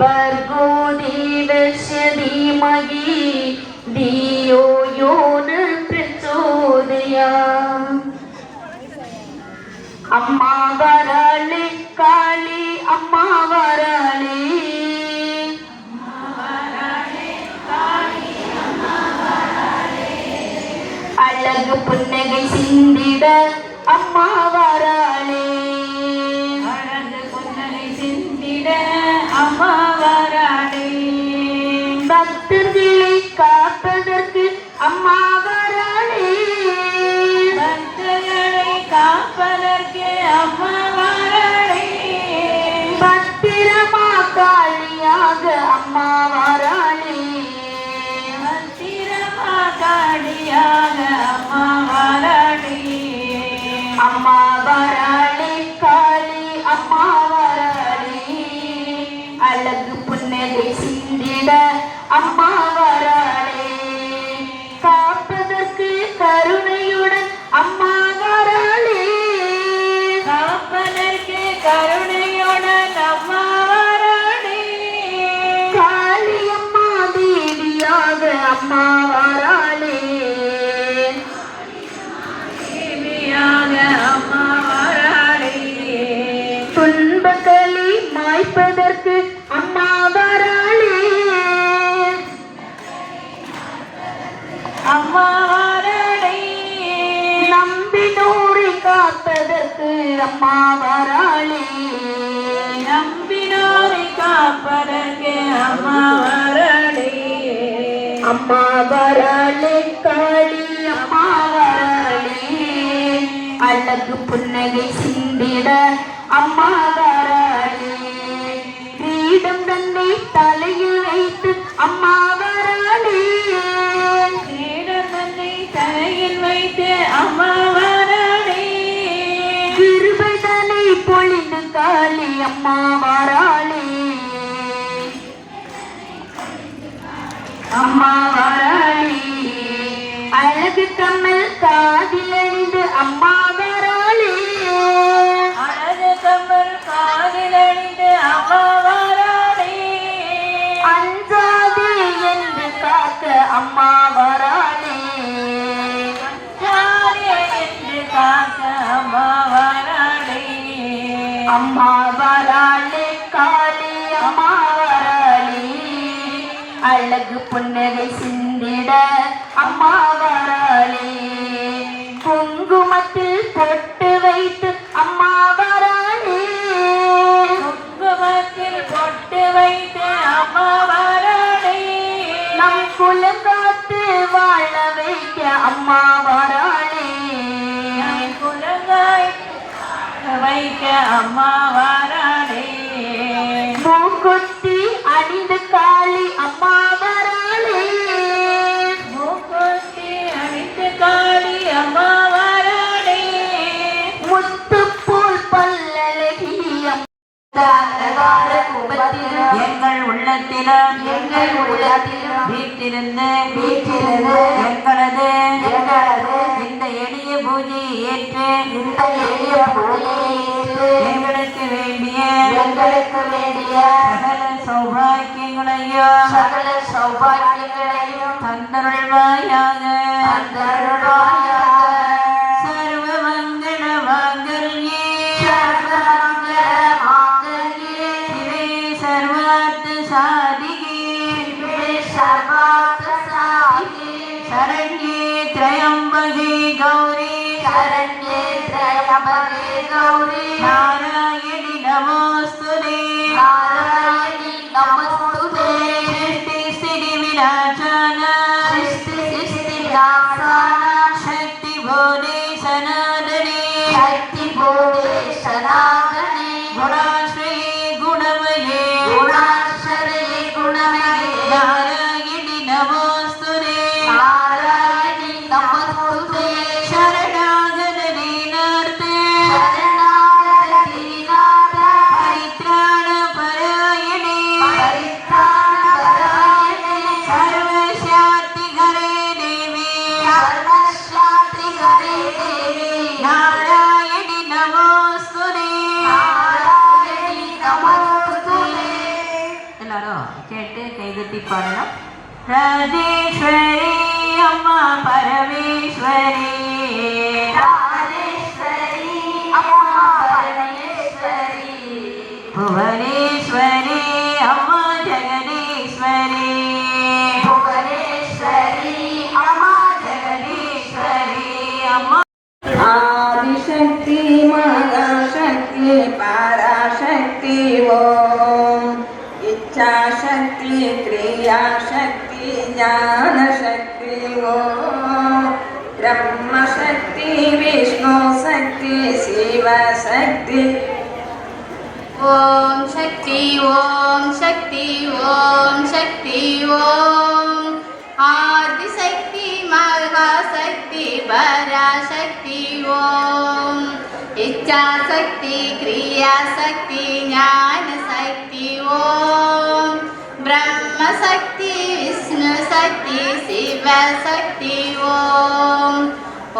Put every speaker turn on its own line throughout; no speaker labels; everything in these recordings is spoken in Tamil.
भर्गो देवस्य धीमहि धियो यो न प्रचोदयात् अम्मा वराले काली अम्मा वराले अलग पुन्नगै सिंदिड अम्मा वराले अलग पुन्नगै सिंदिड अम्मा वराले भक्तர்களை காப்பதற்கு அம்மா வராளே பக்தர்களை காப்பதற்கு அம்மா வராளே பத்திரமா காளியாக அம்மா வராளே பத்திரமா காளியாக அம்மா வராளே அம்மா வராளே காளி அம்மா வராளே அழகு புன்னகை சிந்திட அம்மா வராளே காப்பதற்கு கருணையுடன் அம்மா வராளே காப்பதற்கு கருணையுடன் அம்மா வராளே காளி அம்மா தேவியாக அம்மா வராளே தேவியாக அம்மா வராளே துன்பங்களை மாய்ப்பதற்கு அம்மா வராளே அம்மா வராளே நம்பினோரை காப்பதற்கு அம்மா வராளே நம்பினோரை காப்பதற்கு அம்மா வராளே அம்மா வராளே காளி அம்மா வராளே அழகு புன்னகை சிந்திட அம்மா வராளே கிரீடம் தன்னை தலையில் வைத்து அம்மா வராளே கிரீடம் தன்னை தலையில் வைத்து அம்மா வராளே கிருபை தன்னை பொழிந்து காளி அம்மா வராளே அம்மா வராளே அழகு கம்மல் காதில் அணிந்து அம்மா வராளே அழகு கம்மல் காதில் அணிந்து அம்மா வராளே அஞ்சாதே என்று காக்க அம்மா வராளே அஞ்சாதே என்று காக்க அம்மா வராளே அம்மா வராளே காளி அம்மா வராளே அழகு புன்னகை சிந்திட அம்மா வராளே குங்குமத்தில் பொட்டு வைத்து அம்மா வராளே குங்குமத்தில் பொட்டு வைத்து அம்மா வராளே நம் குலம் காத்து வாழ வைக்க அம்மா வராளே குலங்காய் வைக்க அம்மா வராளே மூக்குத்தி அணிந்து காளி அம்மா வராளே மூக்குத்தி அணிந்து காளி அம்மா வராளே முத்து போல் பல்லழகி எங்கள் உள்ளத்திலும் வீட்டிலிருந்து எங்களது இந்த எளிய பூஜையை ஏற்று எங்களுக்கு வேண்டிய சகல சௌபாக்கியங்களையும் தந்தருள்வாயாக சர்வ மங்கள மாங்கல்யே சிவே சர்வார்த்த சாதிகே சரண்யே த்ரயம்பகே கௌரி நாராயணி நமோஸ்துதே सृष्टि स्थिति विनाशान शक्ति बोधे सनातने गुणाश्रये गुणमये नारायणि नमोस्तुते शरणागत दीनार्थे பேர் கைதட்டி பாடலாம். ராஜேஸ்வரி அம்மா பரமேஸ்வரி, ராஜேஸ்வரி அம்மா பரமேஸ்வரி, புவனேஸ்வரி அம்மா ஜெகதீஸ்வரி, புவனேஸ்வரி அம்மா ஜெகதீஸ்வரி அம்மா.
ஆதிசக்தி மகாசக்தி பராசக்தி ஓம். இச்சாசக்தி கிரியாசக்தி ஞானசக்தி ஓம். பிரம்மசக்தி விஷ்ணு சக்தி சிவசக்தி.
ஓம் சக்தி ஓம் சக்தி ஓம் சக்தி ஓம். ஆதிசக்தி மகாசக்தி பராசக்தி ஓம். இச்சாசக்தி கிரியாசக்தி ஞானசக்தி ஓம். பிரம்மசக்தி விஷ்ணு சக்தி சிவசக்தி ஓம்.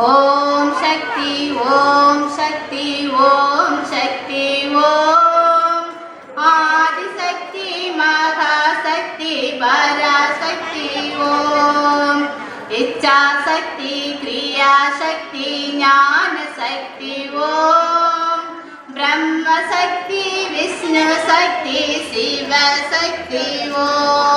ஓம் சக்தி ஓம் சக்தி ஓம் சக்தி ஓம். ஆதிசக்தி மகாசக்தி பராசக்தி ஓம். இச்சாசக்தி கிரியாசக்தி ஞானசக்தி ஓம். பிரம்மசக்தி விஷ்ணு சக்தி சிவசக்தி ஓம்.